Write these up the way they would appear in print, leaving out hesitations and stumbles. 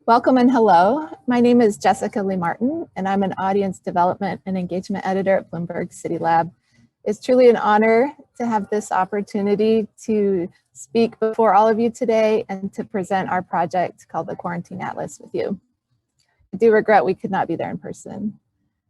Welcome and hello. My name is Jessica Lee Martin, and I'm an audience development and engagement editor at Bloomberg CityLab. It's truly an honor to have this opportunity to speak before all of you today and to present our project called the Quarantine Atlas with you. I do regret we could not be there in person.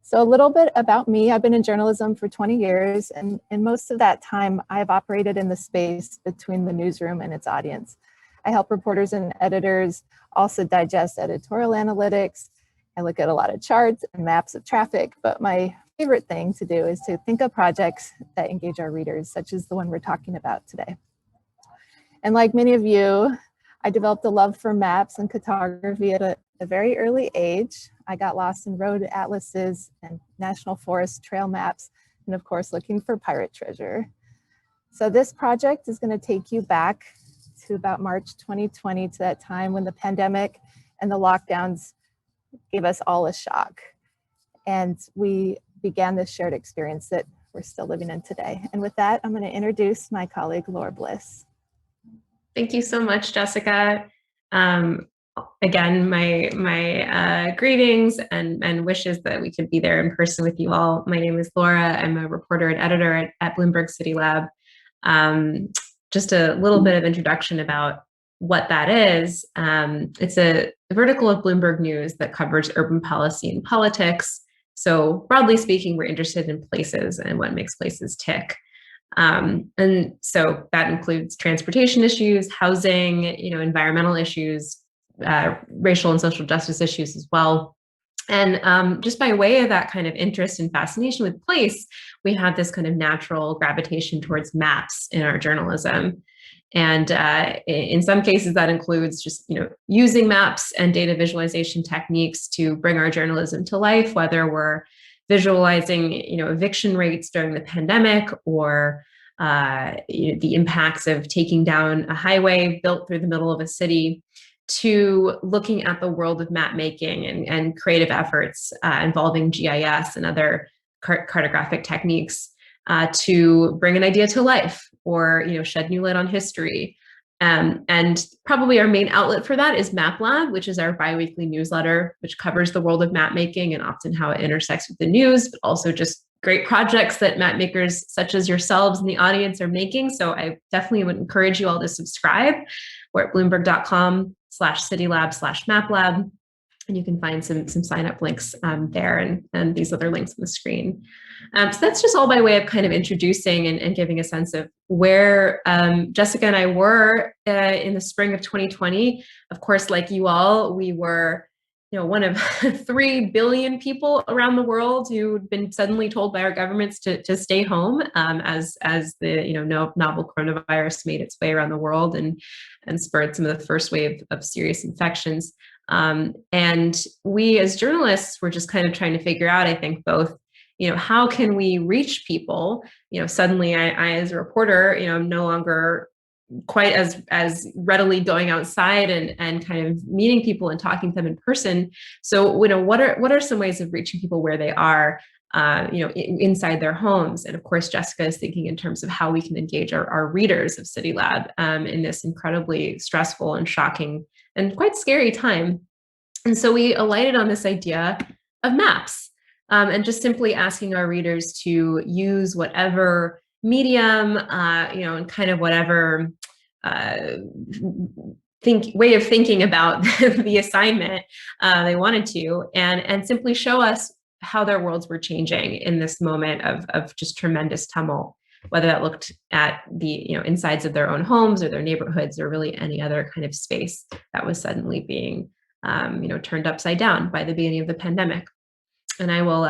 So a little bit about me. I've been in journalism for 20 years, and in most of that time, I've operated in the space between the newsroom and its audience. I help reporters and editors also digest editorial analytics. I look at a lot of charts and maps of traffic, but my favorite thing to do is to think of projects that engage our readers, such as the one we're talking about today. And like many of you, I developed a love for maps and cartography at a very early age. I got lost in road atlases and national forest trail maps, and of course, looking for pirate treasure. So this project is going to take you back to about March 2020, to that time when the pandemic and the lockdowns gave us all a shock. And we began this shared experience that we're still living in today. And with that, I'm going to introduce my colleague, Laura Bliss. Thank you so much, Jessica. Again, my greetings and wishes that we could be there in person with you all. My name is Laura. I'm a reporter and editor at Bloomberg CityLab. Just a little bit of introduction about what that is. It's a vertical of Bloomberg News that covers urban policy and politics. So broadly speaking, we're interested in places and what makes places tick. And so that includes transportation issues, housing, environmental issues, racial and social justice issues as well. And just by way of that kind of interest and fascination with place, we have this kind of natural gravitation towards maps in our journalism. And in some cases, that includes just using maps and data visualization techniques to bring our journalism to life, whether we're visualizing eviction rates during the pandemic or the impacts of taking down a highway built through the middle of a city, to looking at the world of map making and creative efforts involving GIS and other cartographic techniques to bring an idea to life or shed new light on history. And probably our main outlet for that is MapLab, which is our biweekly newsletter, which covers the world of map making and often how it intersects with the news, but also just great projects that map makers such as yourselves and the audience are making. So I definitely would encourage you all to subscribe. We're at bloomberg.com/citylab/maplab. And you can find some sign up links there and these other links on the screen. So that's just all by way of kind of introducing and giving a sense of where Jessica and I were in the spring of 2020. Of course, like you all, we were one of 3 billion people around the world who'd been suddenly told by our governments to stay home as the novel coronavirus made its way around the world and spurred some of the first wave of serious infections. And we as journalists were just kind of trying to figure out, I think, both, how can we reach people? Suddenly I as a reporter, I'm no longer quite as readily going outside and kind of meeting people and talking to them in person. So, what are some ways of reaching people where they are, inside their homes? And of course, Jessica is thinking in terms of how we can engage our readers of CityLab in this incredibly stressful and shocking and quite scary time. And so we alighted on this idea of maps and just simply asking our readers to use whatever medium, and kind of whatever way of thinking about the assignment they wanted to, and simply show us how their worlds were changing in this moment of just tremendous tumult, whether that looked at the insides of their own homes or their neighborhoods or really any other kind of space that was suddenly being turned upside down by the beginning of the pandemic. And I will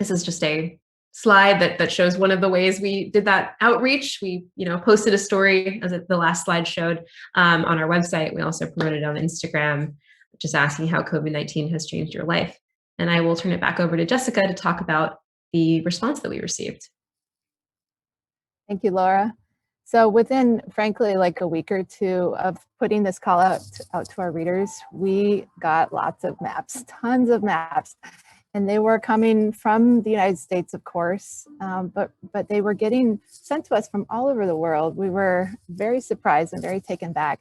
this is just a slide that shows one of the ways we did that outreach. We posted a story, as the last slide showed, on our website. We also promoted it on Instagram, just asking how COVID-19 has changed your life. And I will turn it back over to Jessica to talk about the response that we received. Thank you, Laura. So within, frankly, like a week or two of putting this call out to our readers, we got lots of maps, tons of maps. And they were coming from the United States, of course, but they were getting sent to us from all over the world. We were very surprised and very taken back.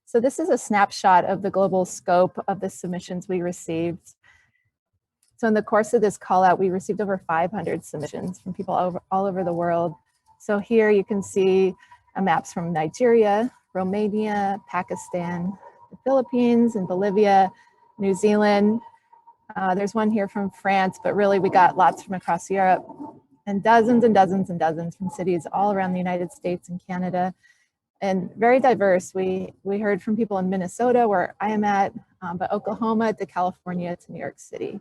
So this is a snapshot of the global scope of the submissions we received. So in the course of this call out, we received over 500 submissions from people all over the world. So here you can see maps from Nigeria, Romania, Pakistan, the Philippines, and Bolivia, New Zealand. There's one here from France, but really we got lots from across Europe, and dozens and dozens and dozens from cities all around the United States and Canada, and very diverse. We heard from people in Minnesota, where I am at, but Oklahoma to California to New York City.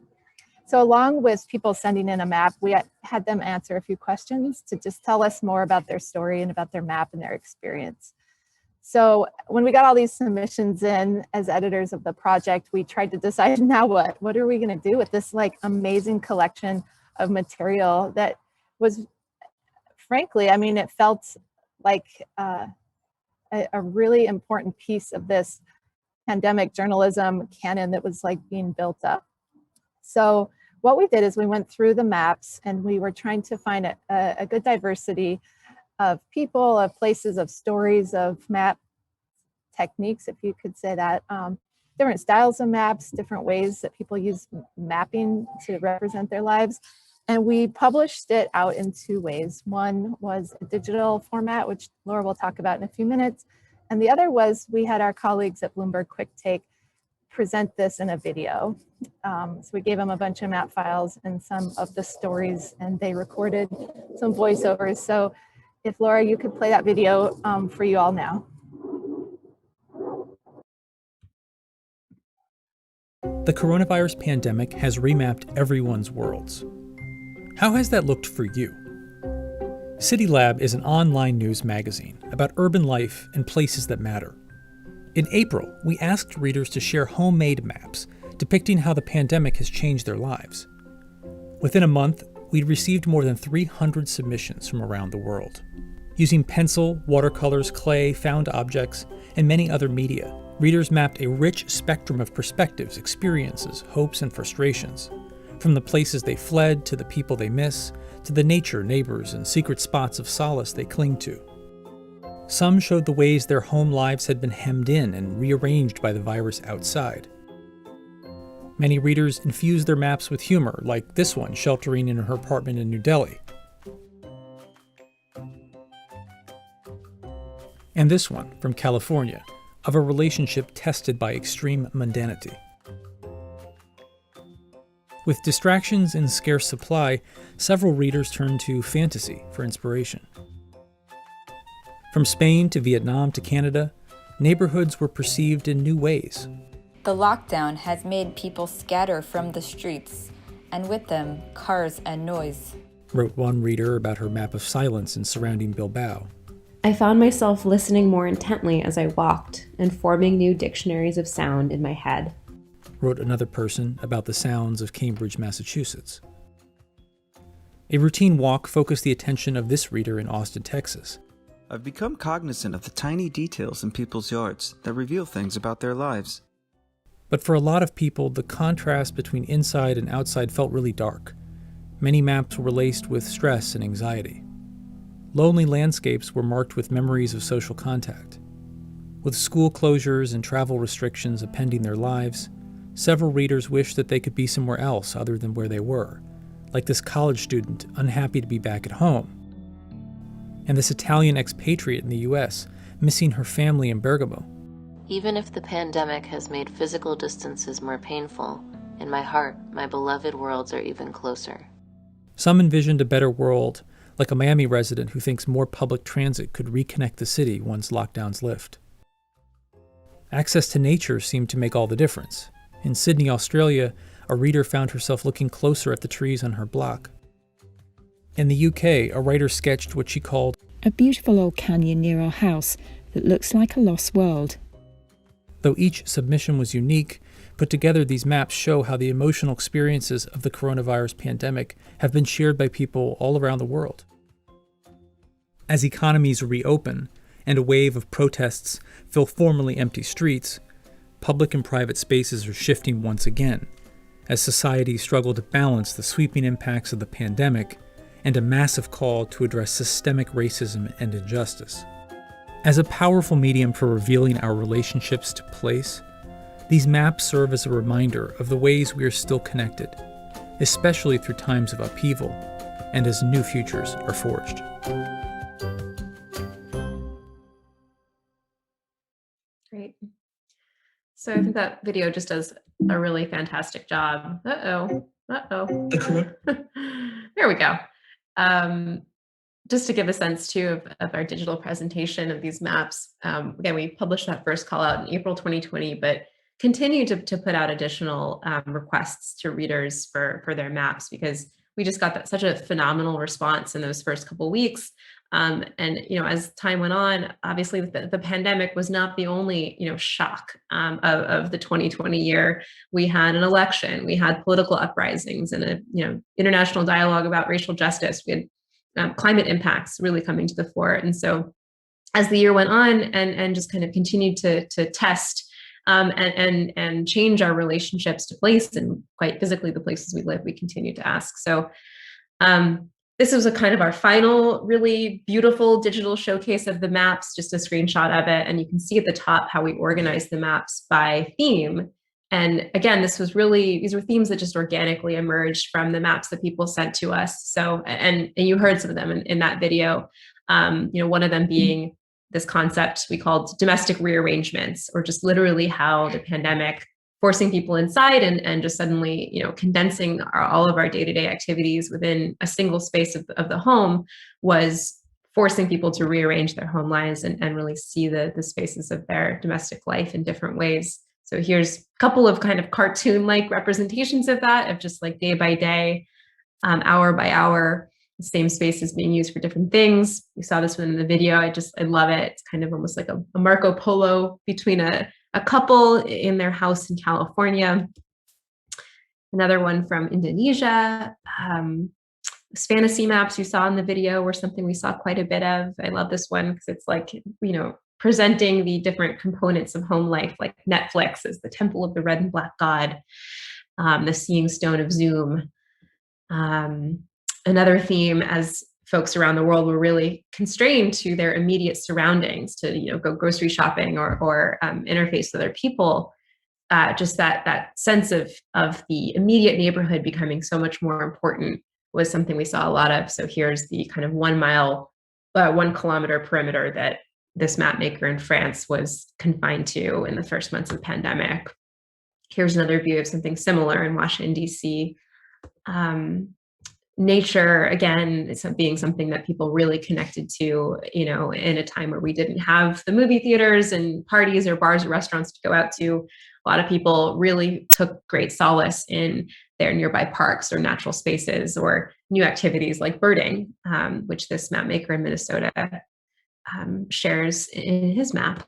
So along with people sending in a map, we had them answer a few questions to just tell us more about their story and about their map and their experience. So when we got all these submissions in as editors of the project, we tried to decide, now what are we going to do with this like amazing collection of material that was, frankly, I mean, it felt like a really important piece of this pandemic journalism canon that was like being built up. So what we did is we went through the maps and we were trying to find a good diversity of people, of places, of stories, of map techniques, if you could say that, different styles of maps, different ways that people use mapping to represent their lives. And we published it out in two ways. One was a digital format, which Laura will talk about in a few minutes. And the other was we had our colleagues at Bloomberg Quick Take present this in a video. So we gave them a bunch of map files and some of the stories, and they recorded some voiceovers. So if Laura, you could play that video for you all now. The coronavirus pandemic has remapped everyone's worlds. How has that looked for you? CityLab is an online news magazine about urban life and places that matter. In April, we asked readers to share homemade maps depicting how the pandemic has changed their lives. Within a month, we'd received more than 300 submissions from around the world. Using pencil, watercolors, clay, found objects, and many other media, readers mapped a rich spectrum of perspectives, experiences, hopes, and frustrations, from the places they fled to the people they miss, to the nature, neighbors, and secret spots of solace they cling to. Some showed the ways their home lives had been hemmed in and rearranged by the virus outside. Many readers infused their maps with humor, like this one sheltering in her apartment in New Delhi. And this one, from California, of a relationship tested by extreme mundanity. With distractions in scarce supply, several readers turned to fantasy for inspiration. From Spain to Vietnam to Canada, neighborhoods were perceived in new ways. The lockdown has made people scatter from the streets, and with them, cars and noise, wrote one reader about her map of silence in surrounding Bilbao. I found myself listening more intently as I walked and forming new dictionaries of sound in my head, wrote another person about the sounds of Cambridge, Massachusetts. A routine walk focused the attention of this reader in Austin, Texas. I've become cognizant of the tiny details in people's yards that reveal things about their lives. But for a lot of people, the contrast between inside and outside felt really dark. Many maps were laced with stress and anxiety. Lonely landscapes were marked with memories of social contact. With school closures and travel restrictions appending their lives, several readers wished that they could be somewhere else other than where they were, like this college student unhappy to be back at home, and this Italian expatriate in the US missing her family in Bergamo. Even if the pandemic has made physical distances more painful, in my heart, my beloved worlds are even closer. Some envisioned a better world, like a Miami resident who thinks more public transit could reconnect the city once lockdowns lift. Access to nature seemed to make all the difference. In Sydney, Australia, a reader found herself looking closer at the trees on her block. In the UK, a writer sketched what she called a beautiful old canyon near our house that looks like a lost world. Though each submission was unique, put together these maps show how the emotional experiences of the coronavirus pandemic have been shared by people all around the world. As economies reopen and a wave of protests fill formerly empty streets, public and private spaces are shifting once again, as societies struggle to balance the sweeping impacts of the pandemic and a massive call to address systemic racism and injustice. As a powerful medium for revealing our relationships to place, these maps serve as a reminder of the ways we are still connected, especially through times of upheaval and as new futures are forged. Great. So I think that video just does a really fantastic job. Uh-oh. There we go. Just to give a sense too of our digital presentation of these maps. Again, we published that first call out in April 2020, but continue to put out additional requests to readers for their maps, because we just got such a phenomenal response in those first couple of weeks. And as time went on, obviously the pandemic was not the only shock of the 2020 year. We had an election, we had political uprisings, and a international dialogue about racial justice. We had climate impacts really coming to the fore. And so as the year went on and just kind of continued to test and change our relationships to place and quite physically the places we live, we continue to ask. So this was a kind of our final really beautiful digital showcase of the maps, just a screenshot of it. And you can see at the top how we organized the maps by theme. And again, these were themes that just organically emerged from the maps that people sent to us. So, and you heard some of them in that video, one of them being this concept we called domestic rearrangements, or just literally how the pandemic forcing people inside and just suddenly, condensing all of our day-to-day activities within a single space of the home was forcing people to rearrange their home lives and really see the spaces of their domestic life in different ways. So here's a couple of kind of cartoon-like representations of that, of just like day by day, hour by hour, the same spaces being used for different things. You saw this one in the video. I love it. It's kind of almost like a Marco Polo between a couple in their house in California. Another one from Indonesia. Fantasy maps you saw in the video were something we saw quite a bit of. I love this one because it's like, presenting the different components of home life, like Netflix is the temple of the red and black god, the seeing stone of Zoom. Another theme, as folks around the world were really constrained to their immediate surroundings to go grocery shopping or interface with other people, just that sense of the immediate neighborhood becoming so much more important was something we saw a lot of. So here's the kind of 1 kilometer perimeter that this map maker in France was confined to in the first months of the pandemic. Here's another view of something similar in Washington, D.C. Nature, again, is being something that people really connected to, in a time where we didn't have the movie theaters and parties or bars or restaurants to go out to. A lot of people really took great solace in their nearby parks or natural spaces or new activities like birding, which this map maker in Minnesota shares in his map.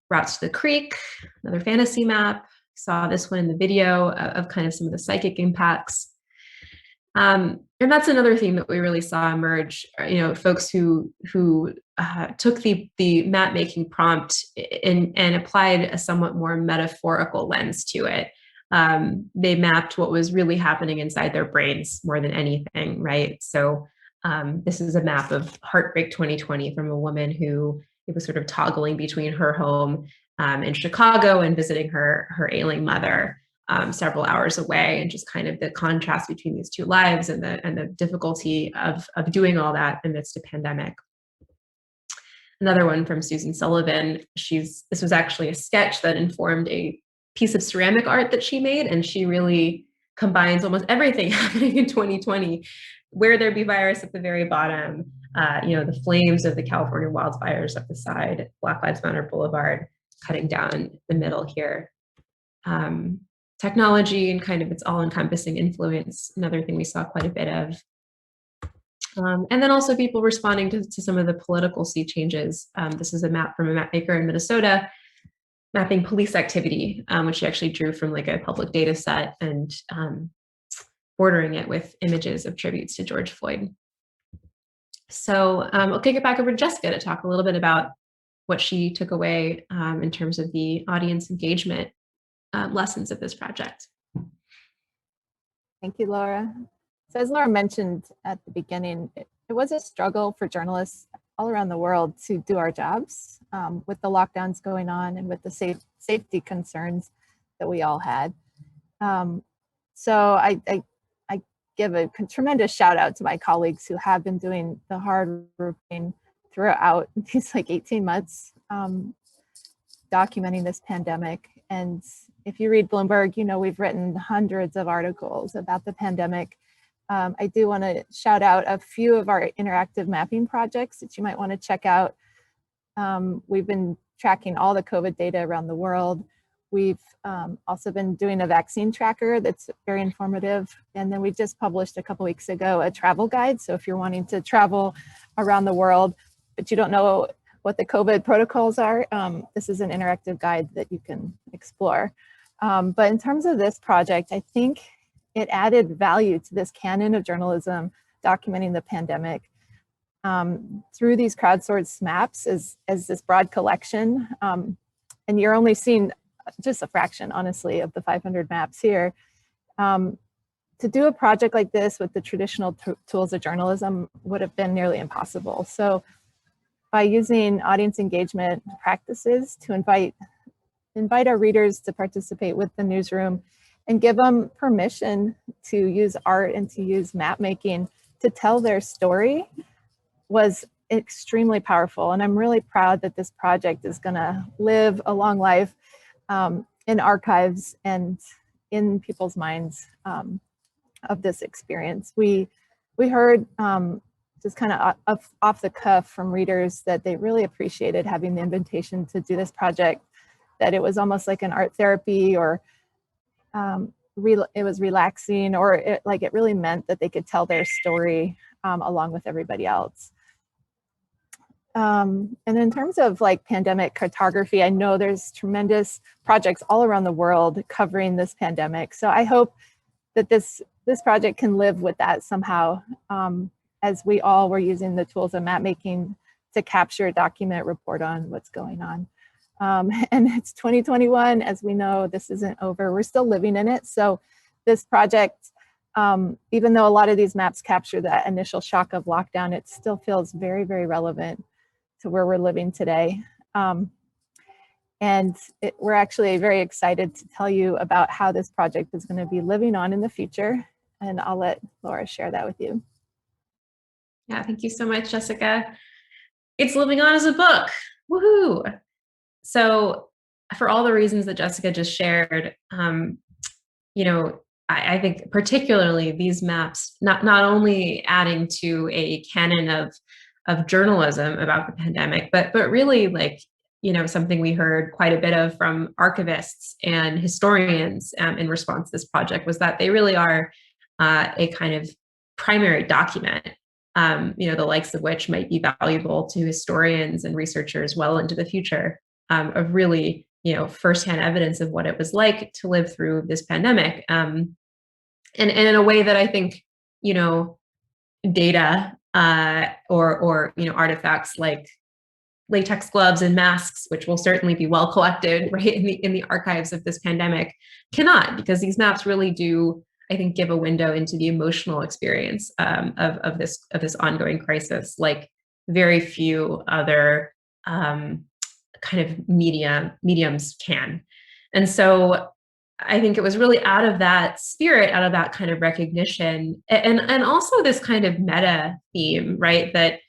Routes to the Creek, another fantasy map. Saw this one in the video of kind of some of the psychic impacts. And that's another theme that we really saw emerge, folks who took the map making prompt and applied a somewhat more metaphorical lens to it. They mapped what was really happening inside their brains more than anything, right? So this is a map of Heartbreak 2020 from a woman who was sort of toggling between her home in Chicago and visiting her ailing mother several hours away, and just kind of the contrast between these two lives and the difficulty of doing all that amidst a pandemic. Another one from Susan Sullivan. This was actually a sketch that informed a piece of ceramic art that she made, and she really combines almost everything happening in 2020. Where there be virus at the very bottom, the flames of the California wildfires up the side, Black Lives Matter Boulevard cutting down the middle here. Technology and kind of its all-encompassing influence, another thing we saw quite a bit of. And then also people responding to some of the political sea changes. This is a map from a map maker in Minnesota, mapping police activity, which she actually drew from like a public data set and bordering it with images of tributes to George Floyd. So I'll kick it back over to Jessica to talk a little bit about what she took away in terms of the audience engagement lessons of this project. Thank you, Laura. So as Laura mentioned at the beginning, it was a struggle for journalists all around the world to do our jobs with the lockdowns going on and with the safety concerns that we all had. So I give a tremendous shout out to my colleagues who have been doing the hard working throughout these like 18 months documenting this pandemic. And if you read Bloomberg, you know, we've written hundreds of articles about the pandemic. I do want to shout out a few of our interactive mapping projects that you might want to check out. We've been tracking all the COVID data around the world. We've also been doing a vaccine tracker that's very informative. And then we just published a couple weeks ago a travel guide. So if you're wanting to travel around the world, but you don't know what the COVID protocols are, this is an interactive guide that you can explore. But in terms of this project, I think it added value to this canon of journalism documenting the pandemic through these crowdsourced maps as this broad collection. And you're only seeing just a fraction, honestly, of the 500 maps here. To do a project like this with the traditional tools of journalism would have been nearly impossible. So by using audience engagement practices to invite our readers to participate with the newsroom and give them permission to use art and to use map making to tell their story was extremely powerful. And I'm really proud that this project is going to live a long life in archives and in people's minds of this experience. We heard just kind of off the cuff from readers that they really appreciated having the invitation to do this project, that it was almost like an art therapy, or it was relaxing, or it really meant that they could tell their story along with everybody else. And in terms of like pandemic cartography, I know there's tremendous projects all around the world covering this pandemic. So I hope that this project can live with that somehow, as we all were using the tools of map making to capture, document, report on what's going on. And it's 2021, as we know, this isn't over. We're still living in it. So this project, even though a lot of these maps capture that initial shock of lockdown, it still feels very, very relevant to where we're living today. And we're actually very excited to tell you about how this project is going to be living on in the future. And I'll let Laura share that with you. Yeah, thank you so much, Jessica. It's living on as a book. Woohoo! So for all the reasons that Jessica just shared, you know, I think particularly these maps, not only adding to a canon of journalism about the pandemic, but really, like, you know, something we heard quite a bit of from archivists and historians in response to this project was that they really are a kind of primary document, you know, the likes of which might be valuable to historians and researchers well into the future, of really, you know, firsthand evidence of what it was like to live through this pandemic. And in a way that I think, you know, data or you know, artifacts like latex gloves and masks, which will certainly be well collected right in the archives of this pandemic, cannot, because these maps really do, I think, give a window into the emotional experience of this ongoing crisis, like very few other kind of mediums can. And so I think it was really out of that spirit, out of that kind of recognition, and also this kind of meta theme, right, that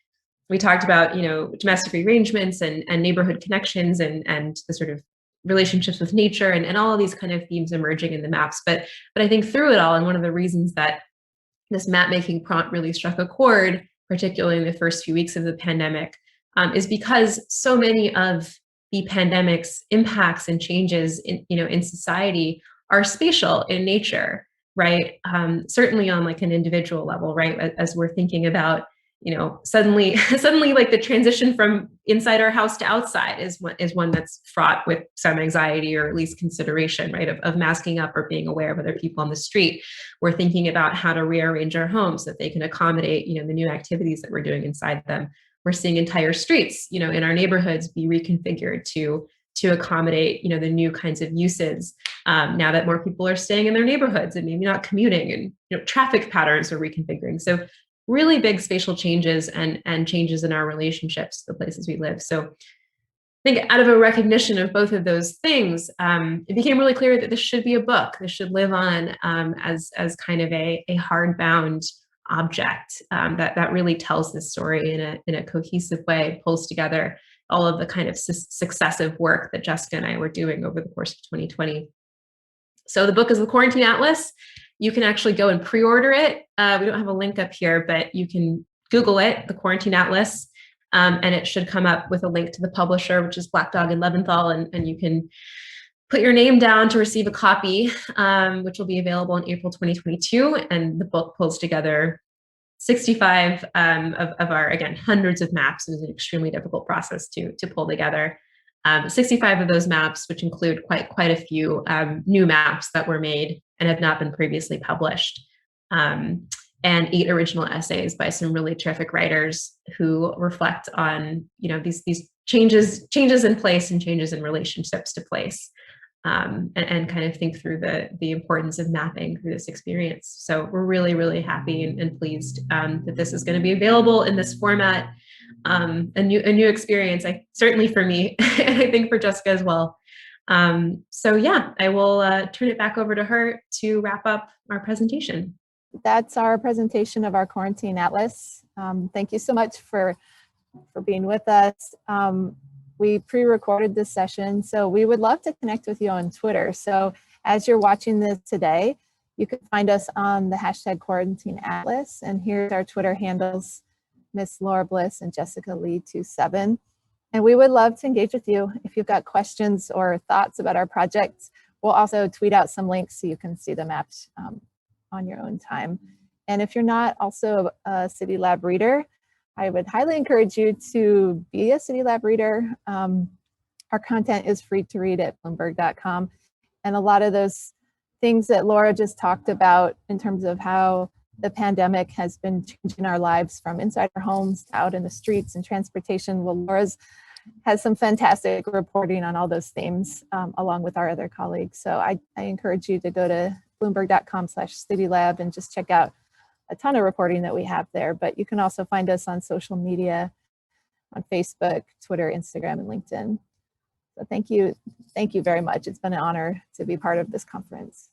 we talked about, you know, domestic arrangements and neighborhood connections and the sort of relationships with nature and all of these kind of themes emerging in the maps. But I think through it all, and one of the reasons that this map making prompt really struck a chord, particularly in the first few weeks of the pandemic, is because so many of the pandemic's impacts and changes in society are spatial in nature, right? Certainly on like an individual level, right? As we're thinking about, you know, suddenly like the transition from inside our house to outside is one that's fraught with some anxiety or at least consideration, right? Of masking up or being aware of other people on the street. We're thinking about how to rearrange our homes so that they can accommodate, you know, the new activities that we're doing inside them. We're seeing entire streets, you know, in our neighborhoods be reconfigured to accommodate, you know, the new kinds of uses. Now that more people are staying in their neighborhoods and maybe not commuting, and, you know, traffic patterns are reconfiguring. So really big spatial changes and changes in our relationships, the places we live. So I think out of a recognition of both of those things, it became really clear that this should be a book. This should live on as kind of a hardbound object that really tells this story in a cohesive way, pulls together all of the kind of successive work that Jessica and I were doing over the course of 2020. So the book is The Quarantine Atlas. You can actually go and pre-order it. We don't have a link up here, but you can Google it, The Quarantine Atlas, and it should come up with a link to the publisher, which is Black Dog and Leventhal, and you can put your name down to receive a copy, which will be available in April 2022. And the book pulls together 65 of our, again, hundreds of maps. It was an extremely difficult process to pull together. 65 of those maps, which include quite a few new maps that were made and have not been previously published, and 8 original essays by some really terrific writers who reflect on, these changes in place and changes in relationships to place, and kind of think through the importance of mapping through this experience. So we're really, really happy and pleased that this is going to be available in this format. A new experience, certainly for me, and I think for Jessica as well. So yeah, I will turn it back over to her to wrap up our presentation. That's our presentation of our Quarantine Atlas. Thank you so much for being with us. We pre-recorded this session, so we would love to connect with you on Twitter. So as you're watching this today, you can find us on the hashtag Quarantine Atlas, and here's our Twitter handles, Miss Laura Bliss and Jessica Lee 27. And we would love to engage with you. If you've got questions or thoughts about our projects, we'll also tweet out some links so you can see the maps on your own time. And if you're not also a CityLab reader, I would highly encourage you to be a CityLab reader. Our content is free to read at Bloomberg.com. And a lot of those things that Laura just talked about in terms of how the pandemic has been changing our lives from inside our homes out in the streets and transportation. Well, Laura's has some fantastic reporting on all those themes, along with our other colleagues. So I encourage you to go to Bloomberg.com/CityLab and just check out a ton of reporting that we have there. But you can also find us on social media, on Facebook, Twitter, Instagram, and LinkedIn. So thank you very much. It's been an honor to be part of this conference.